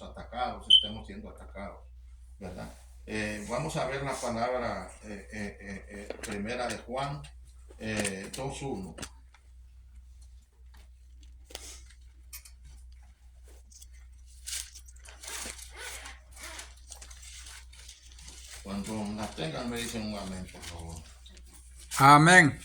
seamos atacados, estemos siendo atacados, ¿verdad? Vamos a ver la palabra primera de Juan 2:1. Cuando la tengan me dicen un amén, por favor. Amén.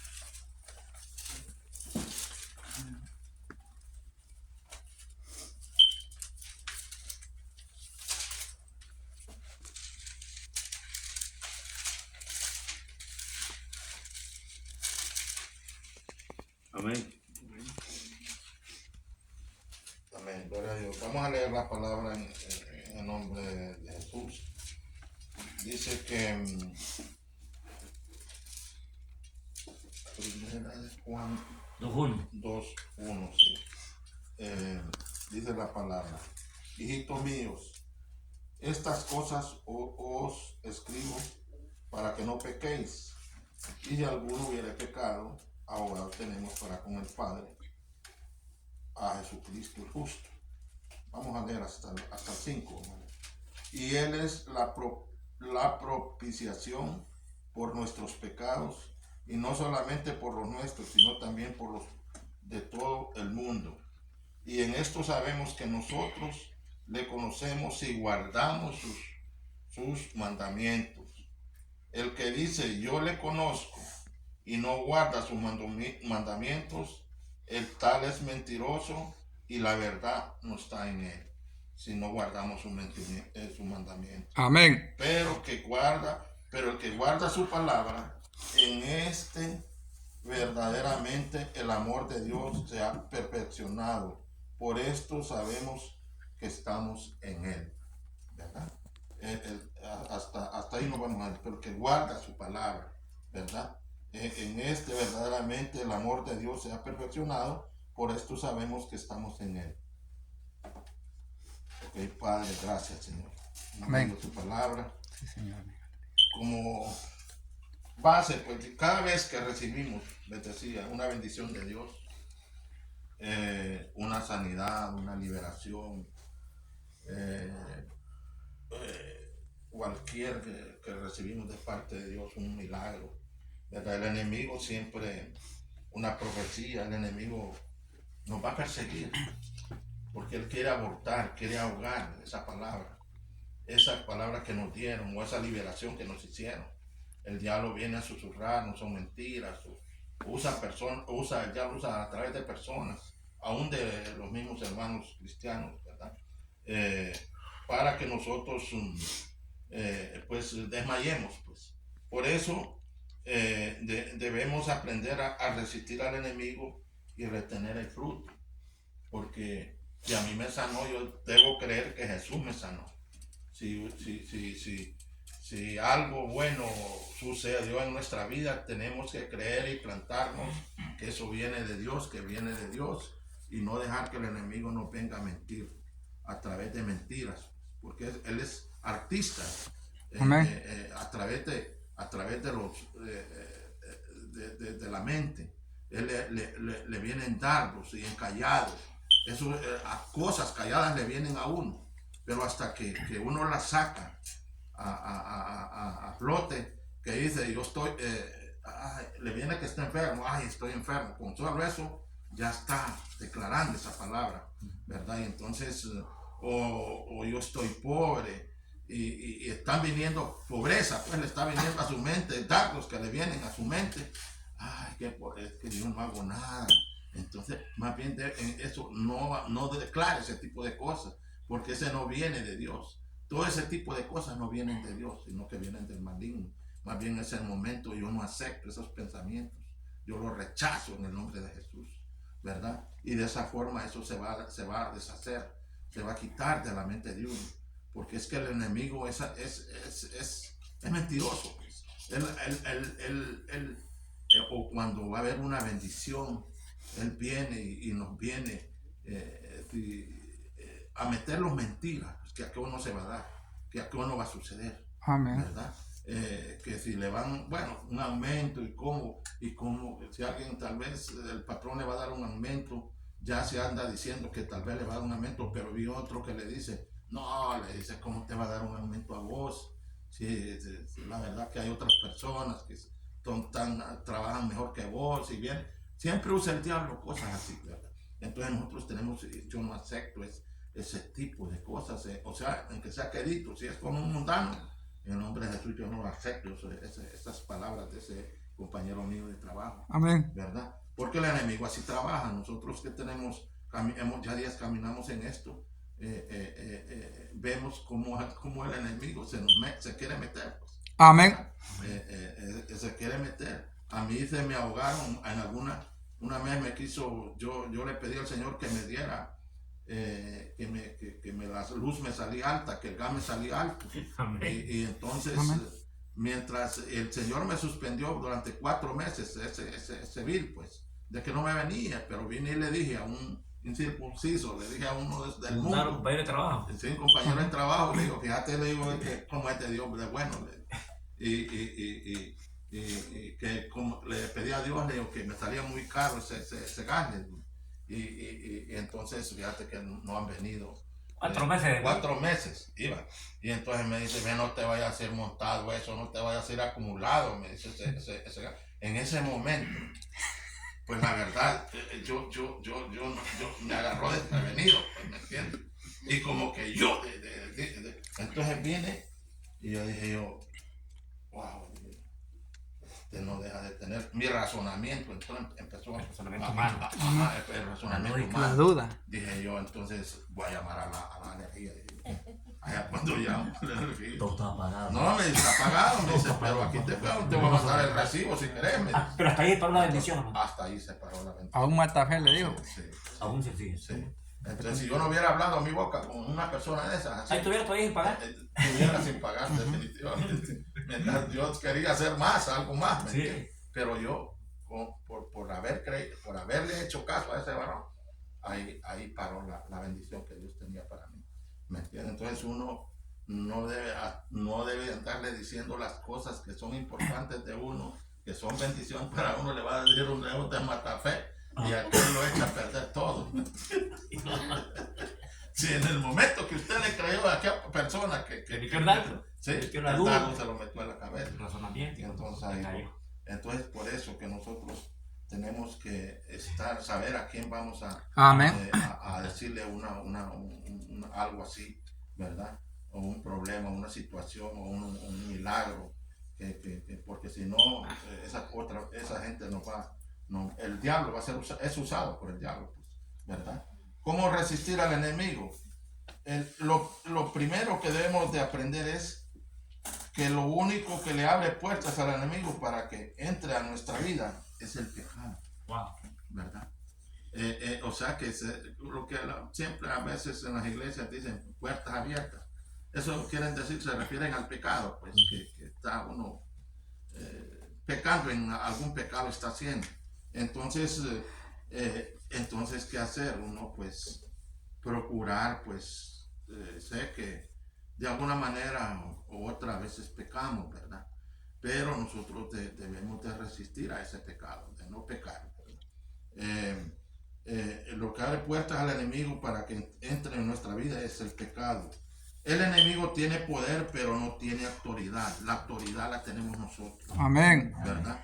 Amén. Amén, gloria a Dios. Vamos a leer la palabra en el nombre de Jesús. Dice que primera de Juan 2:1, sí. Dice la palabra: hijitos míos, estas cosas os escribo para que no pequéis. Y si alguno hubiere pecado, ahora tenemos para con el Padre a Jesucristo el justo. Vamos a leer hasta el 5. Y Él es la propiciación por nuestros pecados, y no solamente por los nuestros, sino también por los de todo el mundo. Y en esto sabemos que nosotros le conocemos si guardamos sus mandamientos. El que dice yo le conozco y no guarda sus mandamientos, el tal es mentiroso y la verdad no está en él, si no guardamos su mandamiento. Amén. Pero el que guarda su palabra, en este verdaderamente el amor de Dios se ha perfeccionado. Por esto sabemos que estamos en él, ¿verdad? Hasta ahí no vamos a ver, pero que guarda su palabra, ¿verdad? En este verdaderamente el amor de Dios se ha perfeccionado, por esto sabemos que estamos en él. Ok, Padre, gracias, Señor. Amén. Tu palabra. Sí, Señor. Como base, pues cada vez que recibimos, les decía, una bendición de Dios, una sanidad, una liberación, cualquier que recibimos de parte de Dios, un milagro, ¿verdad? El enemigo siempre, una profecía, el enemigo nos va a perseguir, porque él quiere abortar, quiere ahogar esa palabra que nos dieron, o esa liberación que nos hicieron. El diablo viene a susurrar, no son mentiras, el diablo usa a través de personas, aún de los mismos hermanos cristianos, ¿verdad? Para que nosotros pues desmayemos, pues. Por eso debemos aprender a resistir al enemigo y retener el fruto, porque si a mí me sanó, yo debo creer que Jesús me sanó. Si algo bueno sucedió en nuestra vida, tenemos que creer y plantarnos que eso viene de Dios, y no dejar que el enemigo nos venga a mentir a través de mentiras, porque él es artista a través de la mente. Él le vienen dardos y encallados. Cosas calladas le vienen a uno, pero hasta que uno las saca a flote, que dice yo estoy, le viene que está enfermo, estoy enfermo, con solo eso ya está declarando esa palabra, ¿verdad? Y entonces, o yo estoy pobre, y están viniendo pobreza, pues le está viniendo a su mente, dardos que le vienen a su mente, que yo no hago nada. Entonces, más bien eso no declare ese tipo de cosas, porque ese no viene de Dios. Todo ese tipo de cosas no vienen de Dios, sino que vienen del maligno. Más bien es el momento, yo no acepto esos pensamientos, yo los rechazo en el nombre de Jesús, ¿verdad? Y de esa forma eso se va a deshacer, se va a quitar de la mente de uno, porque es que el enemigo es mentiroso. O cuando va a haber una bendición, él viene y nos viene a meter los mentiras, que aquí uno se va a dar, que aquí uno va a suceder. Amén. ¿Verdad? Que si le van, un aumento y cómo, si alguien tal vez el patrón le va a dar un aumento, ya se anda diciendo que tal vez le va a dar un aumento, pero vi otro que le dice, No, le dice, ¿cómo te va a dar un aumento a vos? Sí, la verdad que hay otras personas que trabajan mejor que vos, y bien, siempre usa el diablo cosas así, ¿verdad? Entonces nosotros tenemos, yo no acepto ese tipo de cosas, o sea, en que sea querido, si es con un mundano, en nombre de Jesús yo no acepto esas palabras de ese compañero mío de trabajo, Amén. ¿verdad? Porque el enemigo así trabaja. Nosotros que hemos ya días caminamos en esto, vemos cómo el enemigo se quiere meter, pues, Amén. se quiere meter. A mí se me ahogaron en una vez me quiso, yo le pedí al Señor que me diera, que la luz me salía alta, que el gas me salía alto. Y entonces, mientras el Señor me suspendió durante 4 meses ese bill, pues, de que no me venía, pero vine y le dije a un incircunciso, le dije a uno del mundo, un compañero de trabajo. Sí, un compañero de trabajo, le digo, fíjate, le digo, como este Dios de bueno, y que como le pedí a Dios, le digo que me salía muy caro ese gas, y entonces fíjate que no han venido. 4 meses. 4 meses iba. Y entonces me dice, ve, no te vayas a ser montado eso, no te vayas a ser acumulado, me dice ese gas. En ese momento, pues la verdad, yo me agarró desprevenido, pues, ¿me entiendes? Y como que entonces vine y yo dije wow, no deja de tener mi razonamiento. Entonces empezó el razonamiento humano. El razonamiento humano. La duda. Dije yo, entonces voy a llamar a la energía. Allá cuando llamo a la energía, todo está apagado. No, me está apagado, me dice, pero aquí te voy a mandar el recibo si querés. Pero hasta ahí se paró la bendición, ¿no? Hasta ahí se paró la bendición. A un matafe le dijo. Sí. Aún se sigue. Sí. Entonces, si yo no hubiera hablado a mi boca con una persona de esas, Ahí estuviera todavía sin pagar. estuviera sin pagar, definitivamente. Mientras yo quería hacer más, algo más, ¿me Sí. entiendes? Pero yo, por haberle hecho caso a ese varón, ahí paró la bendición que Dios tenía para mí, ¿me entiendes? Entonces uno no debe andarle diciendo las cosas que son importantes de uno, que son bendición para uno, le va a decir un dedo de matafe. Y aquel lo echa a perder todo. Si en el momento que usted le creyó a aquella persona que el dardo se lo metió en la cabeza. El razonamiento. Y entonces por eso que nosotros tenemos que saber a quién vamos a decirle algo así, ¿verdad? O un problema, una situación, o un milagro, porque si no, esa gente nos va. No, el diablo es usado por el diablo, pues, ¿verdad? ¿Cómo resistir al enemigo? Lo primero que debemos de aprender es que lo único que le abre puertas al enemigo para que entre a nuestra vida es el pecado. Wow. ¿Verdad? O sea que lo que siempre a veces en las iglesias dicen puertas abiertas. Eso quieren decir, se refieren al pecado, pues que está uno pecando, en algún pecado está haciendo. Entonces, ¿qué hacer? Uno, pues, procurar, pues, sé que de alguna manera o otra veces pecamos, ¿verdad? Pero nosotros debemos de resistir a ese pecado, de no pecar, ¿verdad? Lo que abre puertas al enemigo para que entre en nuestra vida es el pecado. El enemigo tiene poder, pero no tiene autoridad. La autoridad la tenemos nosotros. Amén. ¿Verdad?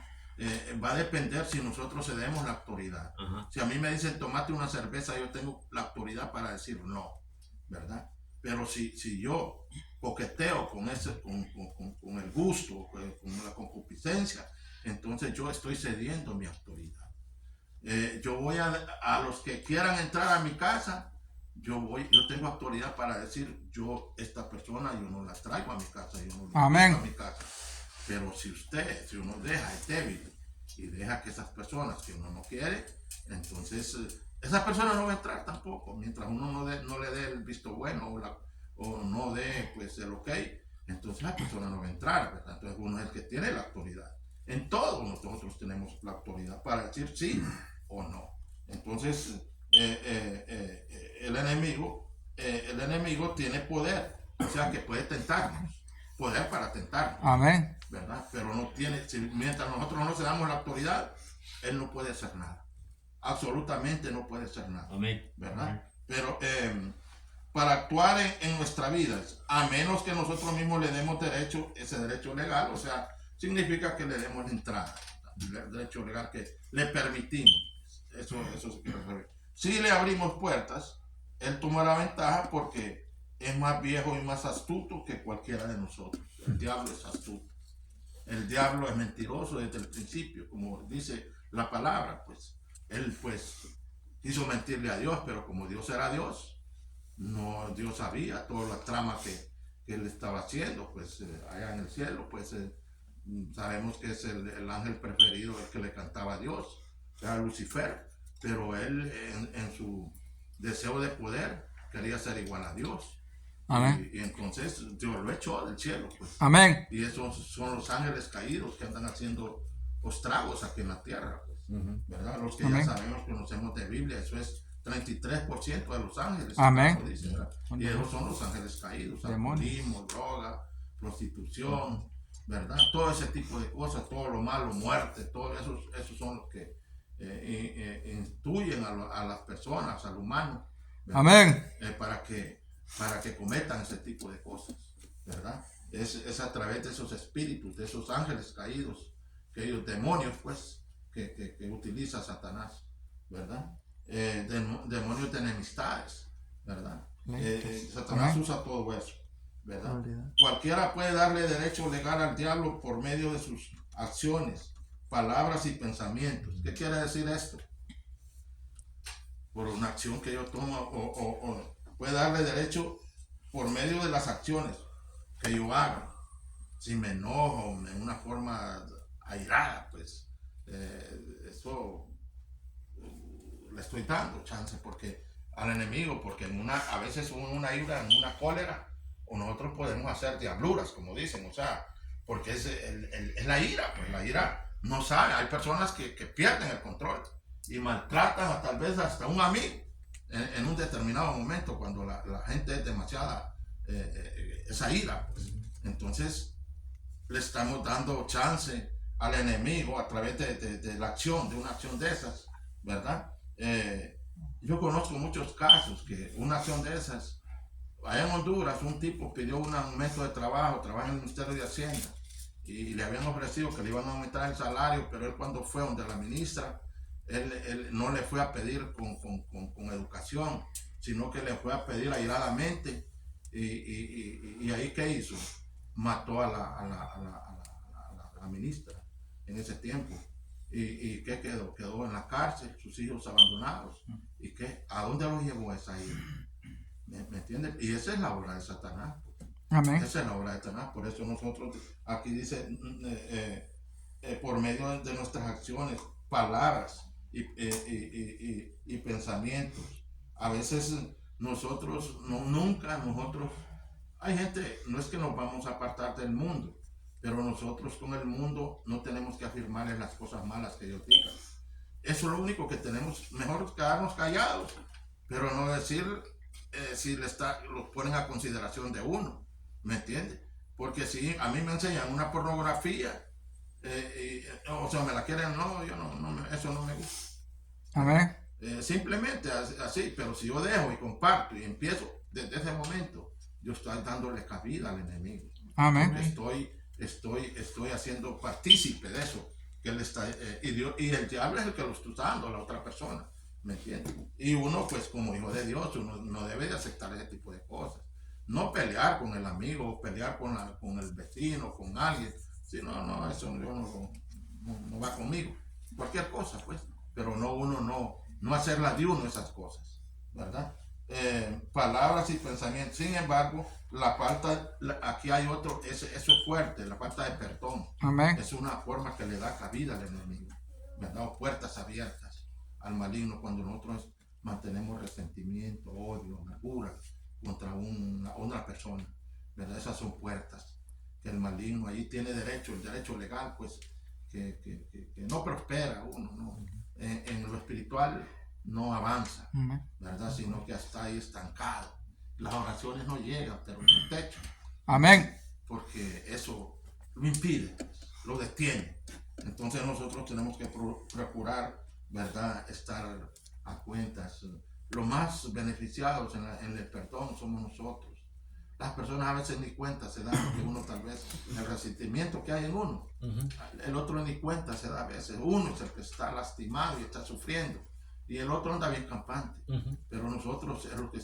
Va a depender si nosotros cedemos la autoridad. Si a mí me dicen tomate una cerveza, yo tengo la autoridad para decir no, ¿verdad? Pero si yo coqueteo con el gusto, con la concupiscencia, entonces yo estoy cediendo mi autoridad. Yo voy a los que quieran entrar a mi casa, yo tengo autoridad para decir, esta persona yo no la traigo a mi casa, yo no la traigo a mi casa. Pero si uno deja, es débil, y deja que esas personas que uno no quiere, entonces esa persona no va a entrar tampoco, mientras uno no le dé el visto bueno o no dé pues el ok, entonces la persona no va a entrar, ¿verdad? Entonces uno es el que tiene la autoridad. En todo nosotros tenemos la autoridad para decir sí o no. Entonces el enemigo tiene poder, o sea que puede tentarnos, poder para tentarnos. Amén. ¿Verdad? Pero no tiene, mientras nosotros no nos damos la autoridad, él no puede hacer nada. Absolutamente no puede hacer nada. Amén. ¿Verdad? Amén. Pero para actuar en nuestra vida, a menos que nosotros mismos le demos ese derecho legal, o sea, significa que le demos la entrada, el derecho legal que le permitimos, eso se quiere saber. Si le abrimos puertas, él toma la ventaja porque es más viejo y más astuto que cualquiera de nosotros. El diablo es astuto. El diablo es mentiroso desde el principio, como dice la palabra, pues. Él, pues, quiso mentirle a Dios, pero como Dios era Dios, no, Dios sabía toda la trama que él estaba haciendo, pues, allá en el cielo, pues, sabemos que es el ángel preferido, el que le cantaba a Dios, era Lucifer, pero él, en su deseo de poder, quería ser igual a Dios. Amén. Y entonces Dios lo echó del cielo, pues. Amén. Y esos son los ángeles caídos que andan haciendo estragos aquí en la tierra, pues. ¿Verdad? Los que Amén. ya sabemos, conocemos de Biblia, eso es 33% de los ángeles. Amén. Dice, y esos son los ángeles caídos, alcoholismo, droga, prostitución, ¿verdad? Todo ese tipo de cosas, todo lo malo, muerte, todos esos son los que instruyen a las personas, al humano, ¿verdad? Amén. Para que cometan ese tipo de cosas, ¿verdad? Es a través de esos espíritus, de esos ángeles caídos, que ellos demonios, pues, que utiliza Satanás, ¿verdad? Demonios de enemistades, ¿verdad? Satanás usa todo eso, ¿verdad? Cualquiera puede darle derecho legal al diablo por medio de sus acciones, palabras y pensamientos. ¿Qué quiere decir esto? Por una acción que yo tomo o puede darle derecho por medio de las acciones que yo haga. Si me enojo en una forma airada, pues eso le estoy dando chance porque al enemigo, porque a veces una ira, en una cólera, o nosotros podemos hacer diabluras, como dicen, o sea, porque es la ira, pues la ira no sabe, hay personas que pierden el control y maltratan tal vez hasta un amigo en un determinado momento cuando la gente es demasiada esa ira, pues. Entonces le estamos dando chance al enemigo a través de la acción, de una acción de esas, ¿verdad? Yo conozco muchos casos que una acción de esas, allá en Honduras un tipo pidió un aumento de trabaja en el Ministerio de Hacienda y le habían ofrecido que le iban a aumentar el salario, pero él cuando fue donde la ministra, él no le fue a pedir con educación, sino que le fue a pedir airadamente y ahí ¿qué hizo? Mató a la ministra en ese tiempo. ¿Y qué quedó? Quedó en la cárcel, sus hijos abandonados. ¿Y qué? ¿A dónde los llevó esa ira? ¿Me entiendes? Y esa es la obra de Satanás. Amén. Esa es la obra de Satanás. Por eso nosotros, aquí dice, por medio de nuestras acciones, palabras y pensamientos. A veces nosotros, nunca hay gente, no es que nos vamos a apartar del mundo, pero nosotros con el mundo no tenemos que afirmarles las cosas malas que ellos digan. Eso es lo único que tenemos, mejor quedarnos callados, pero no decir si los ponen a consideración de uno, ¿me entiendes? Porque si a mí me enseñan una pornografía, o sea, me la quieren, no, yo eso no me gusta. Amén. Simplemente así, pero si yo dejo y comparto y empiezo desde ese momento, yo estoy dándole cabida al enemigo. Amén. Estoy haciendo partícipe de eso que él está, y el diablo es el que lo está usando a la otra persona, ¿me entiendes? Y uno, pues como hijo de Dios, uno no debe de aceptar ese tipo de cosas. No pelear con el amigo, pelear con el vecino, con alguien. Si no, eso no va conmigo. Cualquier cosa, pues. Pero no hacerla de uno esas cosas, ¿verdad? Palabras y pensamientos. Sin embargo, aquí hay otro, eso es fuerte, la falta de perdón. Amén. Es una forma que le da cabida al enemigo, ¿verdad? O puertas abiertas al maligno cuando nosotros mantenemos resentimiento, odio, amargura contra una persona, ¿verdad? Esas son puertas que el maligno ahí tiene el derecho legal, pues, que no prospera uno, ¿no? En lo espiritual no avanza, ¿verdad? Sino que está ahí estancado. Las oraciones no llegan, pero no techo. Amén. Porque eso lo impide, lo detiene. Entonces nosotros tenemos que procurar, ¿verdad? Estar a cuentas los más beneficiados en el perdón somos nosotros. Las personas a veces ni cuenta se dan, porque uno tal vez, el resentimiento que hay en uno, el otro ni cuenta se da a veces. Uno es el que está lastimado y está sufriendo, y el otro anda bien campante. Pero nosotros es lo que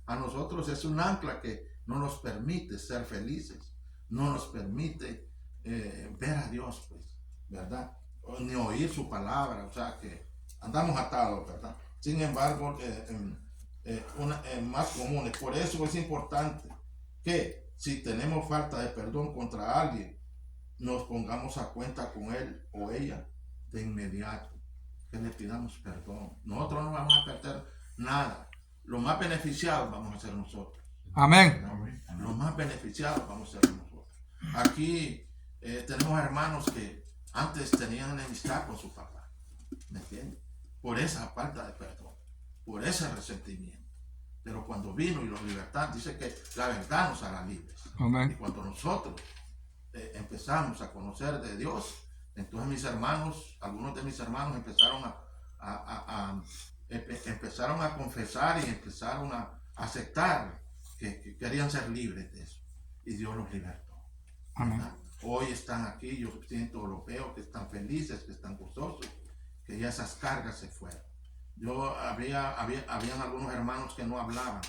a nosotros es un ancla que no nos permite ser felices, no nos permite ver a Dios, pues, ¿verdad? Ni oír su palabra, o sea que andamos atados, ¿verdad? Sin embargo, más comunes. Por eso es importante que si tenemos falta de perdón contra alguien, nos pongamos a cuenta con él o ella de inmediato, que le pidamos perdón. Nosotros no vamos a perder nada. Los más beneficiados vamos a ser nosotros. Amén. Los más beneficiados vamos a ser nosotros. Aquí tenemos hermanos que antes tenían enemistad con su papá, ¿me entiendes? Por esa falta de perdón, por ese resentimiento. Pero cuando vino y los libertad, dice que la verdad nos hará libres. Amén. Y cuando nosotros empezamos a conocer de Dios, entonces mis hermanos, algunos de mis hermanos empezaron empezaron a confesar y empezaron a aceptar que querían ser libres de eso. Y Dios los libertó. Amén. Hoy están aquí, yo siento, los veo que están felices, que están gozosos, que ya esas cargas se fueron. Habían algunos hermanos que no hablaban,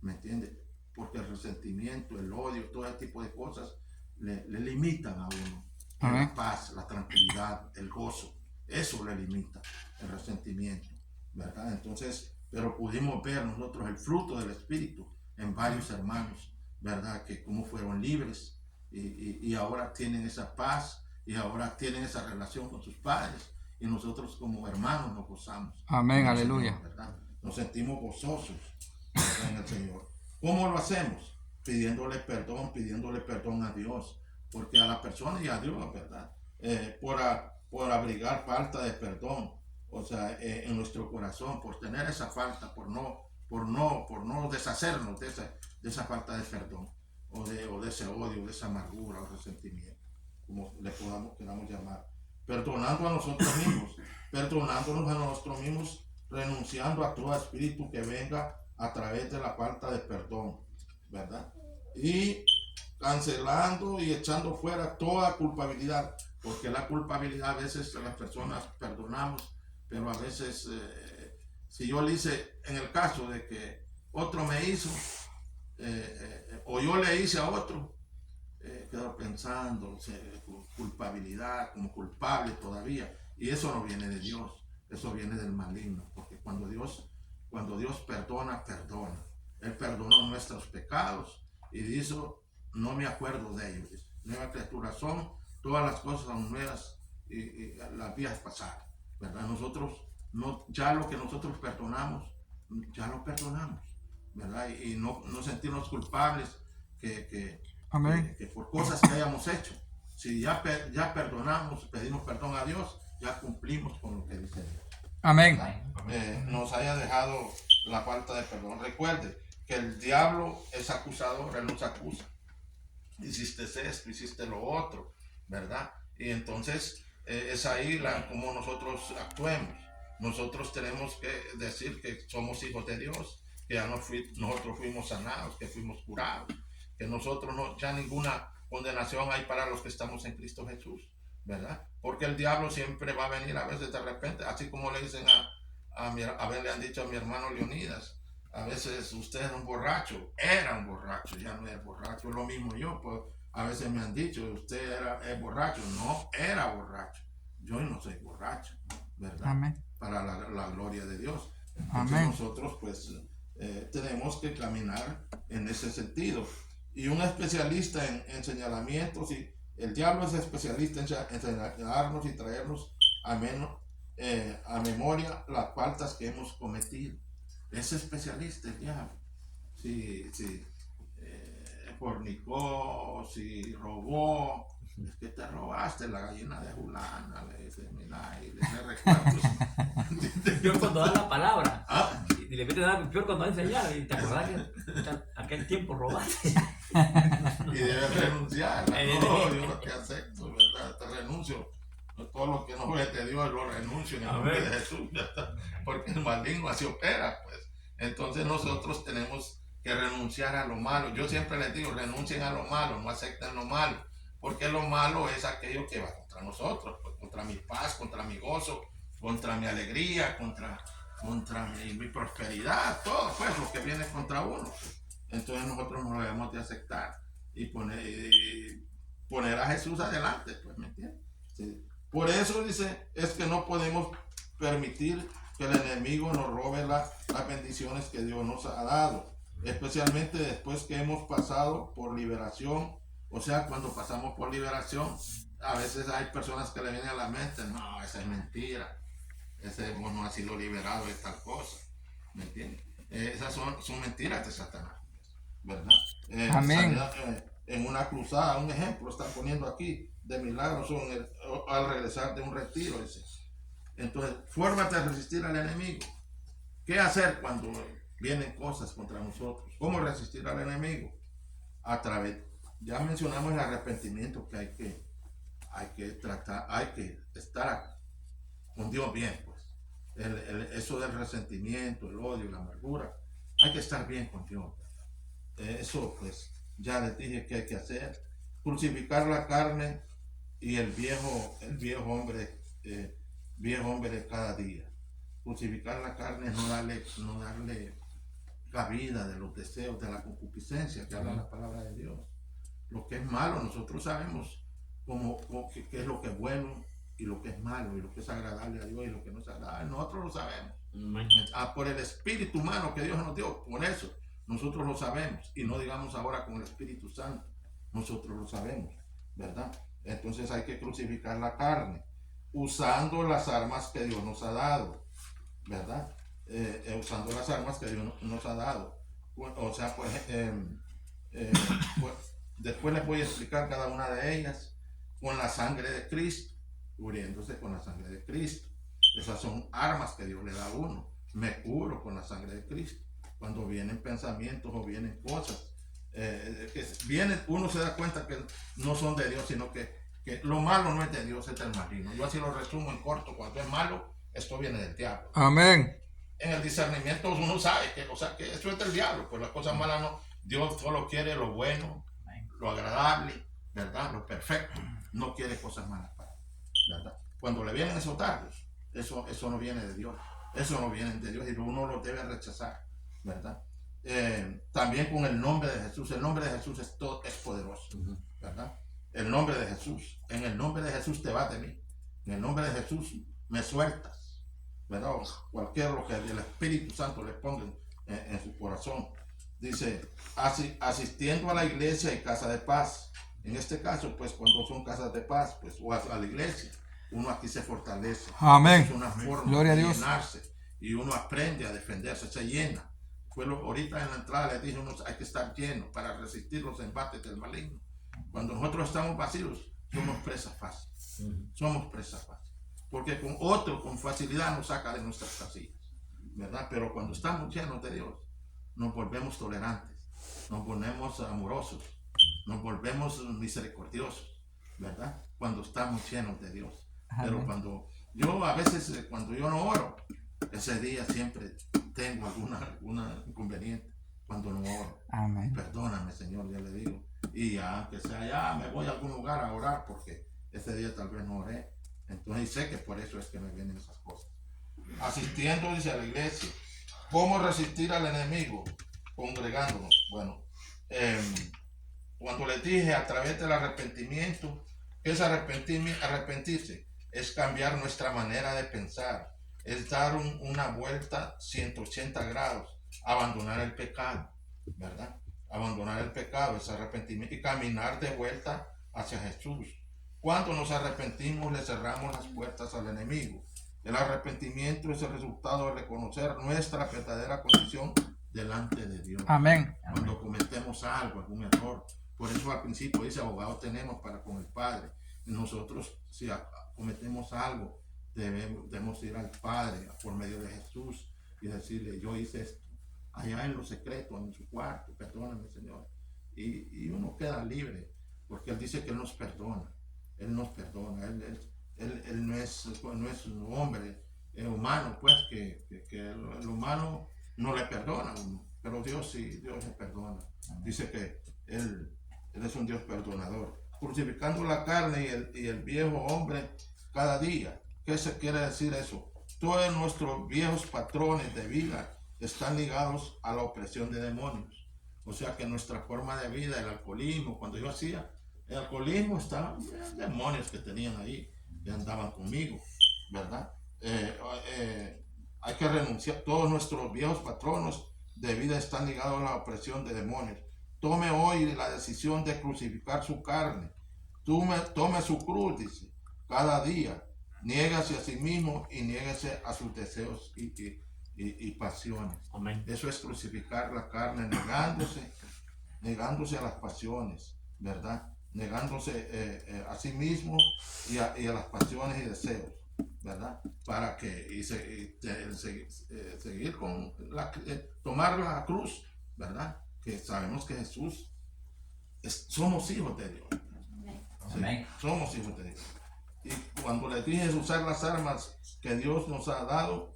¿me entiendes? Porque el resentimiento, el odio, todo ese tipo de cosas le limitan a uno. La paz, la tranquilidad, el gozo, eso le limita, el resentimiento, ¿verdad? Entonces, pero pudimos ver nosotros el fruto del Espíritu en varios hermanos, ¿verdad? Que cómo fueron libres y ahora tienen esa paz y ahora tienen esa relación con sus padres. Y nosotros como hermanos nos gozamos. Amén, aleluya. Señor, ¿verdad? Nos sentimos gozosos, ¿verdad? En el Señor. ¿Cómo lo hacemos? Pidiéndole perdón a Dios. Porque a la persona y a Dios, ¿verdad? Por abrigar falta de perdón, o sea, en nuestro corazón, por tener esa falta, por no deshacernos de esa falta de perdón, o de ese odio, de esa amargura o resentimiento, como le queramos llamar. Perdonando a nosotros mismos, perdonándonos a nosotros mismos, renunciando a todo espíritu que venga a través de la falta de perdón, ¿verdad? Y cancelando y echando fuera toda culpabilidad, porque la culpabilidad a veces las personas perdonamos, pero a veces si yo le hice, en el caso de que otro me hizo, o yo le hice a otro, quedo pensando, culpabilidad, como culpable todavía, y eso no viene de Dios, eso viene del maligno, porque cuando Dios perdona, Él perdonó nuestros pecados y dice, no me acuerdo de ellos. Nueva criatura son, todas las cosas son nuevas y las vías pasadas, ¿verdad? Nosotros, ya lo que nosotros perdonamos, ya lo perdonamos, ¿verdad? Y no sentirnos culpables Amén. que por cosas que hayamos hecho. Si ya perdonamos, pedimos perdón a Dios, ya cumplimos con lo que dice Dios. Amén. Nos haya dejado la falta de perdón. Recuerde que el diablo es acusador, él nos acusa. Hiciste esto, hiciste lo otro, ¿verdad? Y entonces es ahí como nosotros actuemos. Nosotros tenemos que decir que somos hijos de Dios, que nosotros fuimos sanados, que fuimos curados, que nosotros ya ninguna condenación hay para los que estamos en Cristo Jesús, ¿verdad? Porque el diablo siempre va a venir a veces de repente, así como le dicen le han dicho a mi hermano Leonidas, a veces usted era un borracho, ya no es borracho, es lo mismo yo, pues a veces me han dicho, usted es borracho, no era borracho, yo no soy borracho, ¿verdad? Amén. Para la gloria de Dios. Entonces Amén. nosotros pues tenemos que caminar en ese sentido. Y un especialista en señalamientos, y el diablo es especialista en señalarnos y traernos a memoria las faltas que hemos cometido. Es especialista el diablo. Si fornicó, si robó, es que te robaste la gallina de Julana, le dice, mira, y le recuerdo. Peor cuando da la palabra. ¿Ah? Y le meten a peor cuando da enseñar. Y te acordás que aquel tiempo robaste. Y debes renunciar. No, yo lo que acepto, ¿verdad? Te renuncio todo lo que no es de Dios lo renuncio en el nombre de Jesús, ¿verdad? Porque el maligno así opera, pues. Entonces nosotros tenemos que renunciar a lo malo. Yo siempre les digo, renuncien a lo malo, no acepten lo malo, porque lo malo es aquello que va contra nosotros, pues, contra mi paz, contra mi gozo, contra mi alegría, contra mi prosperidad, todo pues lo que viene contra uno. Entonces nosotros nos debemos de aceptar y poner a Jesús adelante, pues, ¿me entiendes? Sí. Por eso dice, es que no podemos permitir que el enemigo nos robe las bendiciones que Dios nos ha dado, especialmente después que hemos pasado por liberación. O sea, cuando pasamos por liberación, a veces hay personas que le vienen a la mente, no, esa es mentira, ese no ha sido liberado de tal cosa, ¿me entiendes? Esas son mentiras de Satanás, ¿verdad? Amén. En una cruzada, un ejemplo, está poniendo aquí, de milagros al regresar de un retiro, dice. Entonces, fórmate a resistir al enemigo. ¿Qué hacer cuando vienen cosas contra nosotros? ¿Cómo resistir al enemigo? A través, ya mencionamos el arrepentimiento que hay que tratar, hay que estar con Dios bien, pues. Eso del resentimiento, el odio, la amargura, hay que estar bien con Dios. Eso, pues, ya les dije que hay que hacer. Crucificar la carne y el viejo hombre de cada día. Crucificar la carne es no darle cabida de los deseos, de la concupiscencia que habla la palabra de Dios. Lo que es malo, nosotros sabemos qué es lo que es bueno y lo que es malo, y lo que es agradable a Dios y lo que no es agradable. Nosotros lo sabemos. Por el Espíritu humano que Dios nos dio, por eso nosotros lo sabemos, y no digamos ahora con el Espíritu Santo, nosotros lo sabemos, ¿verdad? Entonces hay que crucificar la carne, usando las armas que Dios nos ha dado, ¿verdad? Usando las armas que Dios nos ha dado. O sea, pues, pues, después les voy a explicar cada una de ellas. Con la sangre de Cristo, cubriéndose con la sangre de Cristo. Esas son armas que Dios le da a uno. Me cubro con la sangre de Cristo. Cuando vienen pensamientos o vienen cosas, uno se da cuenta que no son de Dios, sino que lo malo no es de Dios, es del maligno. Yo así lo resumo en corto. Cuando es malo, esto viene del diablo. Amén. En el discernimiento uno sabe que eso es del diablo, pues las cosas malas no. Dios solo quiere lo bueno, lo agradable, ¿verdad? Lo perfecto. No quiere cosas malas para él, ¿verdad? Cuando le vienen esos dardos, eso no viene de Dios. Eso no viene de Dios y uno lo debe rechazar, ¿verdad? También con el nombre de Jesús. El nombre de Jesús es poderoso, ¿verdad? El nombre de Jesús. En el nombre de Jesús te vas de mí. En el nombre de Jesús me sueltas, ¿verdad? Cualquier lo que el Espíritu Santo le ponga en su corazón. Dice, asistiendo a la iglesia y casa de paz. En este caso, pues cuando son casas de paz, pues o a la iglesia, uno aquí se fortalece. Amén. Es una forma Gloria de a Dios. llenarse y uno aprende a defenderse, se llena. Ahorita en la entrada les dije, hay que estar lleno para resistir los embates del maligno. Cuando nosotros estamos vacíos, somos presas fáciles. Somos presas fáciles. Porque con facilidad nos saca de nuestras casillas, ¿verdad? Pero cuando estamos llenos de Dios, nos volvemos tolerantes, nos volvemos amorosos, nos volvemos misericordiosos, ¿verdad? Cuando estamos llenos de Dios. Pero cuando yo no oro, ese día siempre tengo alguna inconveniente cuando no oro. Amén. Perdóname, Señor, ya le digo. Y aunque sea ya me voy a algún lugar a orar porque ese día tal vez no oré. Entonces sé que por eso es que me vienen esas cosas. Asistiendo, dice, a la iglesia. ¿Cómo resistir al enemigo? Congregándonos. Bueno, cuando les dije a través del arrepentimiento, ¿qué es arrepentirse? Es cambiar nuestra manera de pensar, es dar una vuelta 180 grados, abandonar el pecado, ¿verdad? Abandonar el pecado es arrepentimiento y caminar de vuelta hacia Jesús. Cuando nos arrepentimos, le cerramos las puertas al enemigo. El arrepentimiento es el resultado de reconocer nuestra verdadera condición delante de Dios. Amén. Cuando cometemos algún error. Por eso al principio dice, abogado tenemos para con el Padre. Y nosotros, si cometemos algo, debemos ir al Padre por medio de Jesús y decirle, yo hice esto. Allá en lo secreto, en su cuarto, perdóname, Señor. Y uno queda libre, porque Él dice que Él nos perdona. Él nos perdona. él no es un hombre humano, pues que el humano no le perdona a uno, pero Dios sí, Dios le perdona. Dice que él es un Dios perdonador. Crucificando la carne y el viejo hombre cada día. ¿Qué se quiere decir eso? Todos nuestros viejos patrones de vida están ligados a la opresión de demonios. O sea que nuestra forma de vida, el alcoholismo, cuando yo hacía el alcoholismo, estaban demonios que tenían ahí, que andaban conmigo, ¿verdad? Hay que renunciar. Todos nuestros viejos patronos de vida están ligados a la opresión de demonios. Tome hoy la decisión de crucificar su carne. Tome su cruz, dice, cada día. Niégase a sí mismo y niégase a sus deseos y pasiones. Amén. Eso es crucificar la carne, negándose a las pasiones, ¿verdad? Negándose a sí mismo y a las pasiones y deseos, ¿verdad? Para que seguir con tomar la cruz, ¿verdad? Que sabemos que Jesús somos hijos de Dios. Sí, somos hijos de Dios. Y cuando les dije usar las armas que Dios nos ha dado,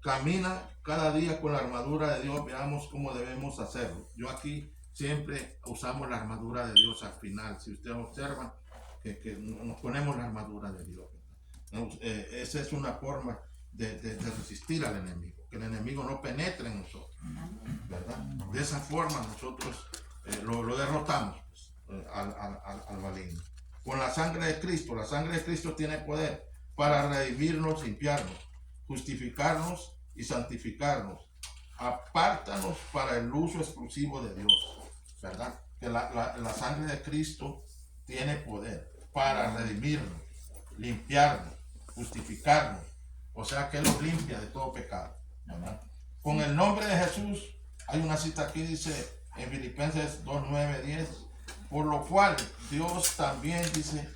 camina cada día con la armadura de Dios. Veamos cómo debemos hacerlo. Yo aquí siempre usamos la armadura de Dios al final. Si ustedes observan que nos ponemos la armadura de Dios, esa es una forma de resistir al enemigo, que el enemigo no penetre en nosotros, ¿verdad? De esa forma nosotros lo derrotamos, pues, al maligno. Con la sangre de Cristo tiene poder para redimirnos, limpiarnos, justificarnos y santificarnos. Apártanos para el uso exclusivo de Dios, ¿verdad? Que la sangre de Cristo tiene poder para redimirnos, limpiarnos, justificarnos. O sea que Él nos limpia de todo pecado, ¿verdad? Con el nombre de Jesús, hay una cita aquí, dice en Filipenses 2, 9, 10. Por lo cual Dios también, dice,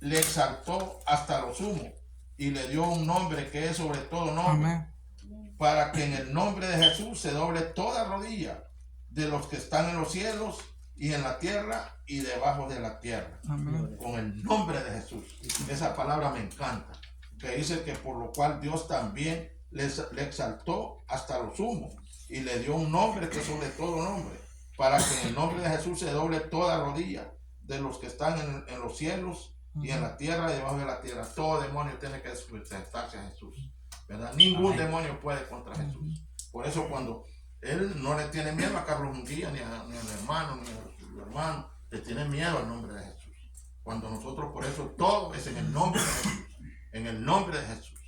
le exaltó hasta lo sumo y le dio un nombre que es sobre todo nombre. Amén. Para que en el nombre de Jesús se doble toda rodilla de los que están en los cielos y en la tierra y debajo de la tierra. Amén. Con el nombre de Jesús. Esa palabra me encanta, que dice que por lo cual Dios también le exaltó hasta lo sumo y le dio un nombre que es sobre todo nombre, para que en el nombre de Jesús se doble toda rodilla de los que están en los cielos y en la tierra y debajo de la tierra. Todo demonio tiene que sujetarse a Jesús, ¿verdad? Ningún demonio puede contra Jesús. Por eso cuando él no le tiene miedo a Carlos Munguía, ni al hermano, ni a su hermano, le tiene miedo al nombre de Jesús. Cuando nosotros, por eso todo es en el nombre de Jesús, en el nombre de Jesús,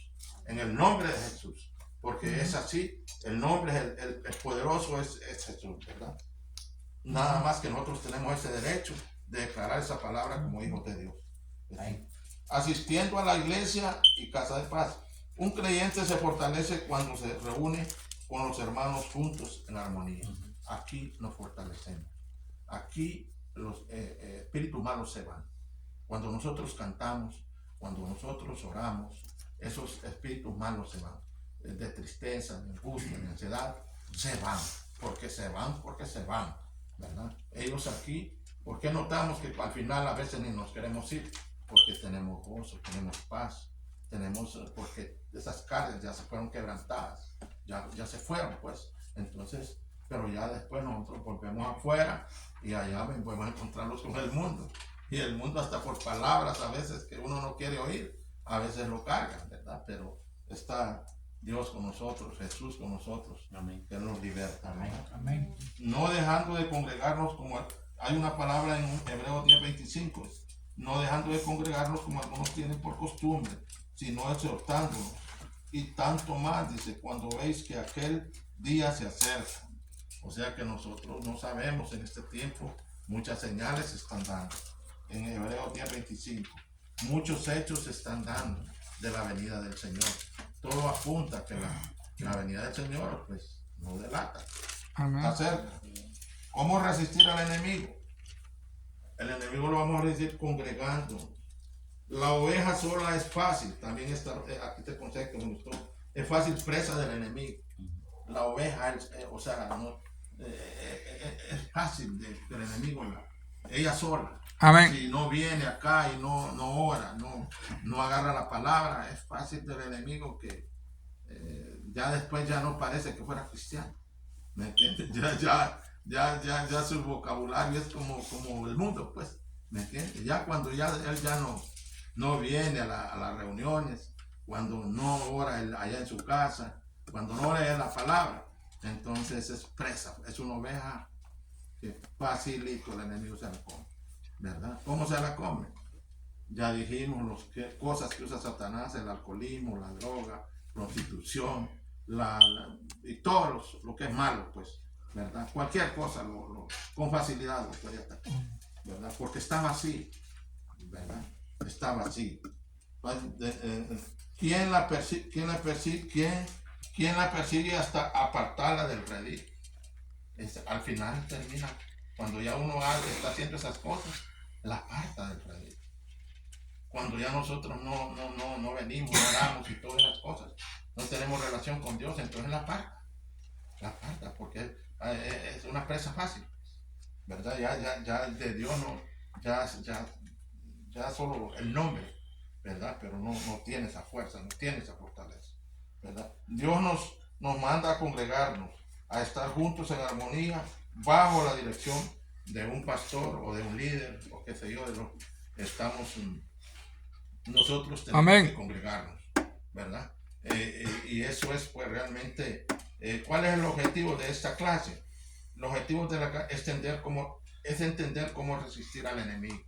en el nombre de Jesús, porque es así, el nombre, el poderoso es Jesús, ¿verdad? Nada más que nosotros tenemos ese derecho de declarar esa palabra como hijos de Dios. Asistiendo a la iglesia y casa de paz. Un creyente se fortalece cuando se reúne con los hermanos juntos en armonía. Aquí nos fortalecemos. Aquí los espíritus malos se van. Cuando nosotros cantamos, cuando nosotros oramos, esos espíritus malos se van. De tristeza, de angustia, de ansiedad, se van. Porque se van. ¿Verdad? Ellos aquí, ¿por qué notamos que al final a veces ni nos queremos ir? Porque tenemos gozo, tenemos paz, porque esas cargas ya se fueron quebrantadas, ya se fueron, pues. Entonces, pero ya después nosotros volvemos afuera y allá podemos encontrarlos con el mundo. Y el mundo hasta por palabras a veces que uno no quiere oír, a veces lo cargan, ¿verdad? Pero está Dios con nosotros, Jesús con nosotros. Amén. Que Él nos liberta. Amén. Amén. No dejando de congregarnos como hay una palabra en Hebreos 10:25. No dejando de congregarnos como algunos tienen por costumbre, sino exhortándonos. Y tanto más, dice, cuando veis que aquel día se acerca. O sea que nosotros no sabemos en este tiempo, muchas señales se están dando. En Hebreos 10:25. Muchos hechos se están dando de la venida del Señor. Todo apunta a que la venida del Señor, pues, no delata. Amén. Está cerca. ¿Cómo resistir al enemigo? El enemigo lo vamos a resistir congregando. La oveja sola es fácil. También está, aquí este concepto me gustó. Es fácil presa del enemigo. La oveja, o sea, no, es fácil del enemigo ella sola. Amén. Si no viene acá y no ora, no agarra la palabra, es fácil del enemigo que ya después ya no parece que fuera cristiano. ¿Me entiendes? Ya su vocabulario es como el mundo, pues. ¿Me entiendes? Ya cuando él ya no viene a las reuniones, cuando no ora allá en su casa, cuando no ora la palabra, entonces es presa, es una oveja que facilito el enemigo se la come, ¿verdad? ¿Cómo se la come? Ya dijimos cosas que usa Satanás: el alcoholismo, la droga, prostitución, y todo lo que es malo, pues, ¿verdad? Cualquier cosa con facilidad lo puede atacar, ¿verdad? Porque está vacío, ¿verdad? Está vacío. ¿Quién la persigue hasta apartarla del redil? Al final termina, cuando ya uno está haciendo esas cosas, la aparta del redil. Cuando ya nosotros no venimos, no oramos y todas esas cosas, no tenemos relación con Dios, entonces la aparta, porque es una presa fácil, ¿verdad? Ya de Dios ya solo el nombre, ¿verdad? Pero no tiene esa fuerza, no tiene esa fortaleza, ¿verdad? Dios nos manda a congregarnos, a estar juntos en armonía, bajo la dirección de un pastor o de un líder, o qué sé yo, nosotros tenemos Amén. que congregarnos, ¿verdad? Y eso es, pues, realmente, ¿cuál es el objetivo de esta clase? El objetivo de la clase es entender cómo resistir al enemigo.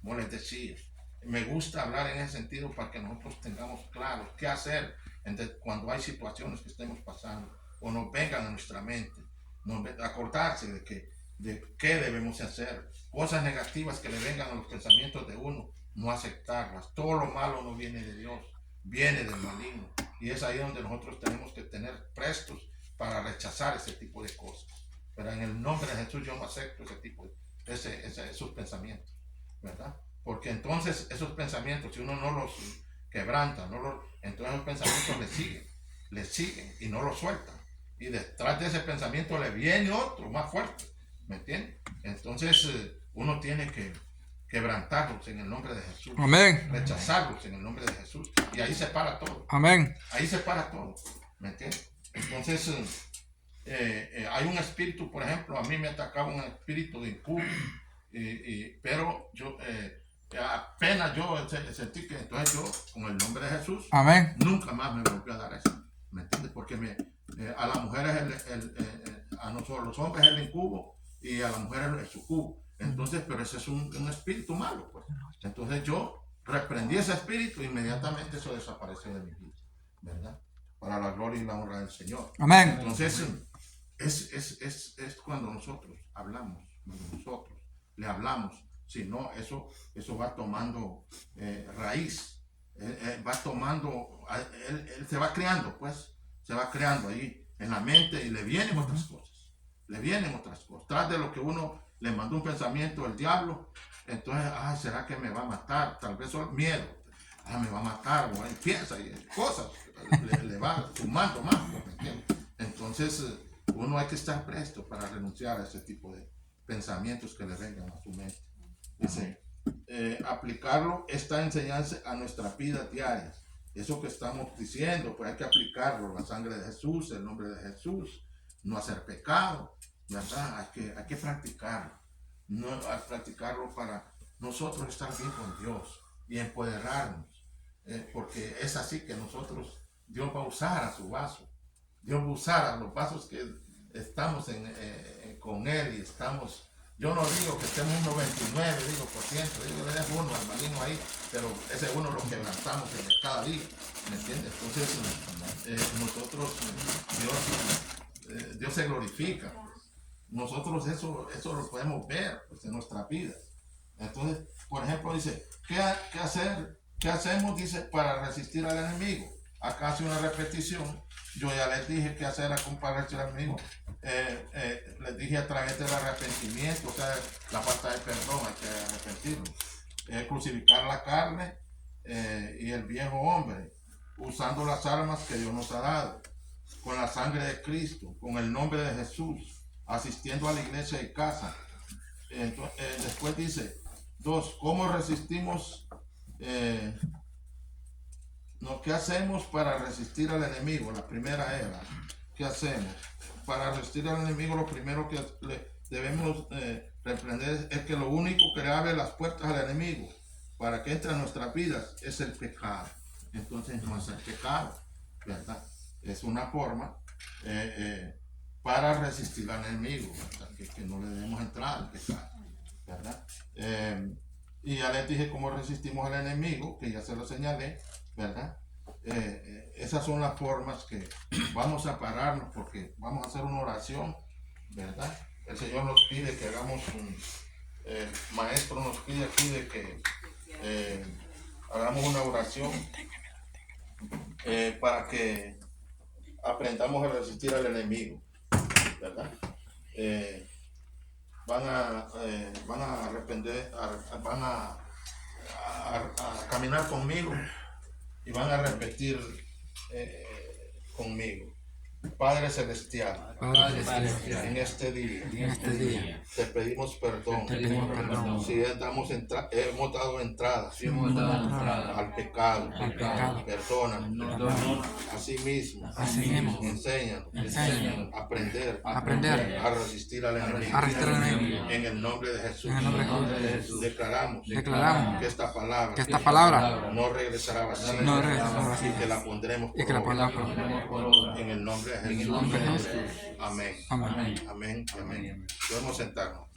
Como les decía, me gusta hablar en ese sentido para que nosotros tengamos claro qué hacer cuando hay situaciones que estemos pasando o nos vengan a nuestra mente, acordarse de qué debemos hacer, cosas negativas que le vengan a los pensamientos de uno, no aceptarlas. Todo lo malo no viene de Dios, viene del maligno, y es ahí donde nosotros tenemos que tener prestos para rechazar ese tipo de cosas. Pero en el nombre de Jesús yo no acepto ese tipo esos pensamientos, ¿verdad? Porque entonces esos pensamientos, si uno no los quebranta, entonces esos pensamientos le siguen y no los sueltan. Y detrás de ese pensamiento le viene otro más fuerte, ¿me entiendes? Entonces uno tiene que quebrantarlos en el nombre de Jesús. Amén. Rechazarlos en el nombre de Jesús. Y ahí se para todo. Amén. Ahí se para todo, ¿me entiendes? Entonces hay un espíritu, por ejemplo, a mí me atacaba un espíritu de incubo, pero yo apenas yo sentí que entonces yo, con el nombre de Jesús, Amén. nunca más me volvió a dar eso, ¿me entiendes? Porque a las mujeres a nosotros los hombres es el incubo y a las mujeres el sucubo. Entonces, pero ese es un espíritu malo, pues. Entonces yo reprendí ese espíritu, inmediatamente eso desapareció de mi vida, ¿verdad? Para la gloria y la honra del Señor. Amén. Entonces es cuando nosotros hablamos, cuando nosotros le hablamos, si no, eso va tomando raíz, va tomando, él se va creando, pues, se va creando ahí en la mente, y le vienen otras cosas, tras de lo que uno le mandó un pensamiento del diablo. Entonces, ¿será que me va a matar? Tal vez solo miedo, me va a matar, o él piensa y cosas, le va sumando más, ¿me entiendes? Entonces uno hay que estar presto para renunciar a ese tipo de pensamientos que le vengan a su mente. Dice, aplicarlo, esta enseñanza a nuestra vida diaria. Eso que estamos diciendo, pues hay que aplicarlo: la sangre de Jesús, el nombre de Jesús, no hacer pecado, ¿verdad? Hay que practicarlo, practicarlo para nosotros estar bien con Dios y empoderarnos, porque es así que Dios va a usar a su vaso. Dios va a usar a los vasos que estamos con Él, y estamos. Yo no digo que estemos un 99%, digo que es uno al maligno ahí, pero ese uno lo quebrantamos cada día, ¿me entiendes? Entonces nosotros, Dios se glorifica. Nosotros eso lo podemos ver, pues, en nuestra vida. Entonces, por ejemplo, dice, ¿qué hacer? ¿Qué hacemos? Dice, para resistir al enemigo. Acá hace una repetición. Yo ya les dije qué hacer para resistir al enemigo. Les dije, a través del arrepentimiento, o sea, la falta de perdón, hay que arrepentirnos. Crucificar la carne y el viejo hombre, usando las armas que Dios nos ha dado, con la sangre de Cristo, con el nombre de Jesús, asistiendo a la iglesia y casa, Después dice, 2, ¿cómo resistimos? ¿Qué hacemos para resistir al enemigo? La primera era, ¿qué hacemos? Para resistir al enemigo, lo primero que debemos reprender es que lo único que le abre las puertas al enemigo para que entre en nuestras vidas es el pecado. Entonces no es el pecado, ¿verdad? Es una forma para resistir al enemigo, ¿verdad? Que no le debemos entrar al pecado, ¿verdad? Y ya les dije cómo resistimos al enemigo, que ya se lo señalé, ¿verdad? Esas son las formas que vamos a pararnos, porque vamos a hacer una oración, ¿verdad? El Señor nos pide que hagamos el maestro nos pide aquí de que hagamos una oración para que aprendamos a resistir al enemigo, ¿verdad? Van a arrepentir, van a caminar conmigo y van a repetir conmigo. Padre Celestial, Padre Celestial, en este día en este día te pedimos perdón, te pedimos perdón si hemos dado entrada al pecado, perdónanos. Asimismo, enséñanos a aprender a resistir al enemigo. En el nombre de Jesús, declaramos que esta palabra no regresará vacía, y que la pondremos por obra. En el nombre de Jesús. Amén. Amén. Podemos sentarnos.